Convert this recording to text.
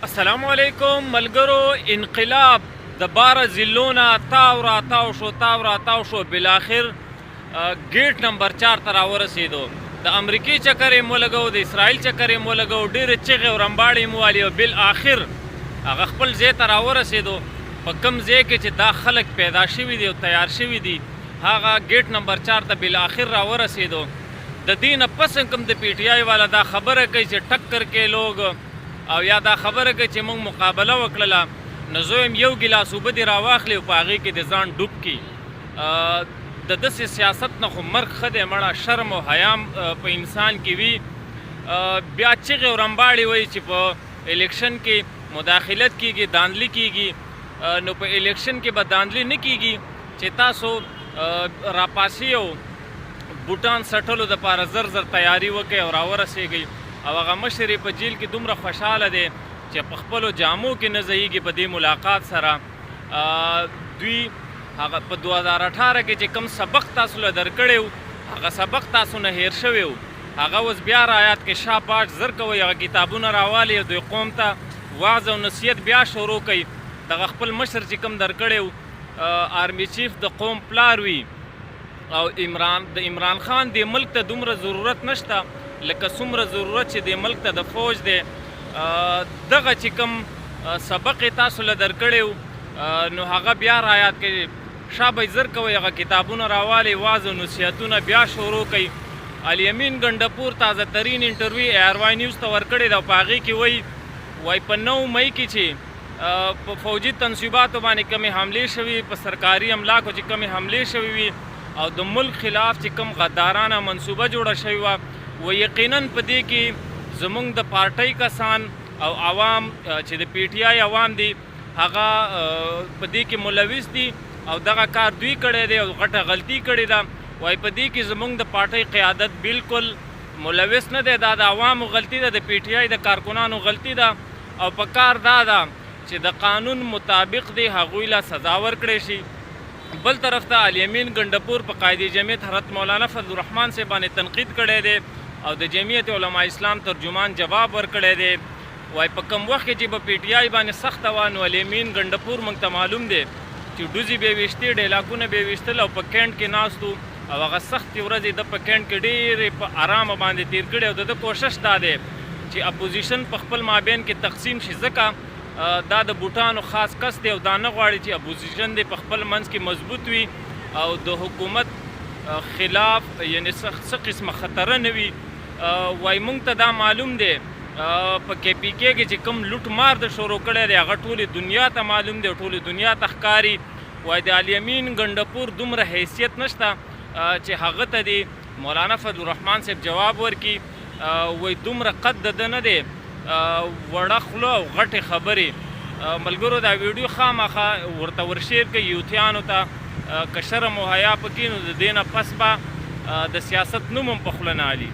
السلام علیکم ملګرو. انقلاب د 12 ضلعونه تاو راتاو شو بالاخر گیټ نمبر 4 ته راورسېدو. د امریکې چکر یې مو لګو، د اسرائیل چکر یې مو لګو، ډېرې چغې او رمباړې مو والي او بالاخر هغه خپل ځای ته راورسېدو. په کوم ځای کې چې دا خلک پیدا شوي دي او تیار شوي دي هغه گیټ نمبر 4 ته بالاخر راورسېدو. د دې نه پس کوم د پی ټی آی والا دا خبره کوي چې ټکر کې لوګ او یا دا خبره کوي چې موږ مقابله وکړله، نو زه یم یو ګیلاس اوبه دې راواخلې او په هغې کې د ځان ډوب کړي. د داسې سیاست نه خو مرګ ښه دی مړه. شرم او حیام په انسان کې وي. بیا چغې او رمباړې وایي چې په الیکشن کې مداخلت کیږي، داندلي کیږي. نو په الیکشن کې به داندلي نه کیږي چې تاسو راپاسي او بوټان سټلو دپاره زر تیاری وکړئ او راورسېږئ. او هغه مشر یې په جیل کې دومره خوشحاله دی چې په خپلو جامو کې نه ځایږي په دې ملاقات سره. دوی هغه په 2018 کې چې کوم سبق تاسو له درکړی و هغه سبق تاسو نه هیر شوی و، هغه اوس بیا رایاد کې شاباش زر کوئ، هغه کتابونه راوالي او دوی قوم ته وعظ او نصیحت بیا شروع کوي. دغه خپل مشر چې کوم درکړی و آرمی چیف د قوم پلار وي او د عمران خان د ملک ته دومره ضرورت نشته لکه څومره ضرورت چې د ملک ته د فوج دی. دغه چې کوم سبق یې تاسو له درکړی نو هغه بیا رایاد کوي، شابه زر کوئ، هغه کتابونه راوالي، واعظ او نصیحتونه بیا شروع کوي. الیمین ګنډپور تازه ترین انټرویو ARY نیوز ته ورکړې ده او په هغې کې وایي په 9 مئی کې چې په فوجي تنصیباتو باندې کمې حملې شوي، په سرکاري املاکو چې کمې حملې شوي وي او د ملک خلاف چې کوم غدارانه منصوبه جوړه شوې وه، و یقینا په دې کې زموږ د پارټۍ کسان او عوام چې د پی ټی آی عوام دي هغه په دې کې ملوث دي او دغه کار دوی کړی دی او غټه غلطي کړې ده. وایي په دې کې زموږ د پارټۍ قیادت بالکل ملوث نه دی، دا د عوامو غلطي ده، د پی ټی آی د کارکنانو غلطي ده او په کار دا ده چې د قانون مطابق دی هغوی له سزا ورکړی شي. بل طرف ته الیمین ګنډپور په قائد جمعیت حضرت مولانا فضل الرحمن صاحب باندې تنقید کړی دی او د جمعیت علماء اسلام ترجمان جواب ورکړی دی. وایي په کوم وخت کې چې په پی ټی آی باندې سخته وه نو الیمین ګنډپور موږ ته معلوم دی چې ډوزې به یې ویشتې، ډیلاکونه به یې ویشتل او په کینټ کې ناست و او هغه سختې ورځې د په کینټ کې ډېرې په آرامه باندې تیر کړې او د ده کوشش دا دی چې اپوزیشن په خپل مابین کې تقسیم شي، ځکه دا د بوټانو خاص کس دی او دا نه غواړي چې اپوزیشن دی په خپل منځ کې مضبوط وي او د حکومت خلاف یعنی څه قسمه خطره نه وي. وایي موږ ته دا معلوم دی په کې پی کې کې چې کوم لوټ مار د شروع کړی دی هغه ټولې دنیا ته معلوم دی، ټولې دنیا ته ښکاري. وایي د الیمین ګنډپور دومره حیثیت نشته چې هغه ته دی مولانا فضل الرحمن صاحب جواب ورکړي. وایي دومره قد د ده نه دی، وړه خوله او غټې خبرې. ملګرو دا ویډیو خامخا ورته ورشیر کړئ یوتیانو ته، که شرم او حیا پکې نو د دې نه پس به د سیاست نوم هم په خوله نه علي.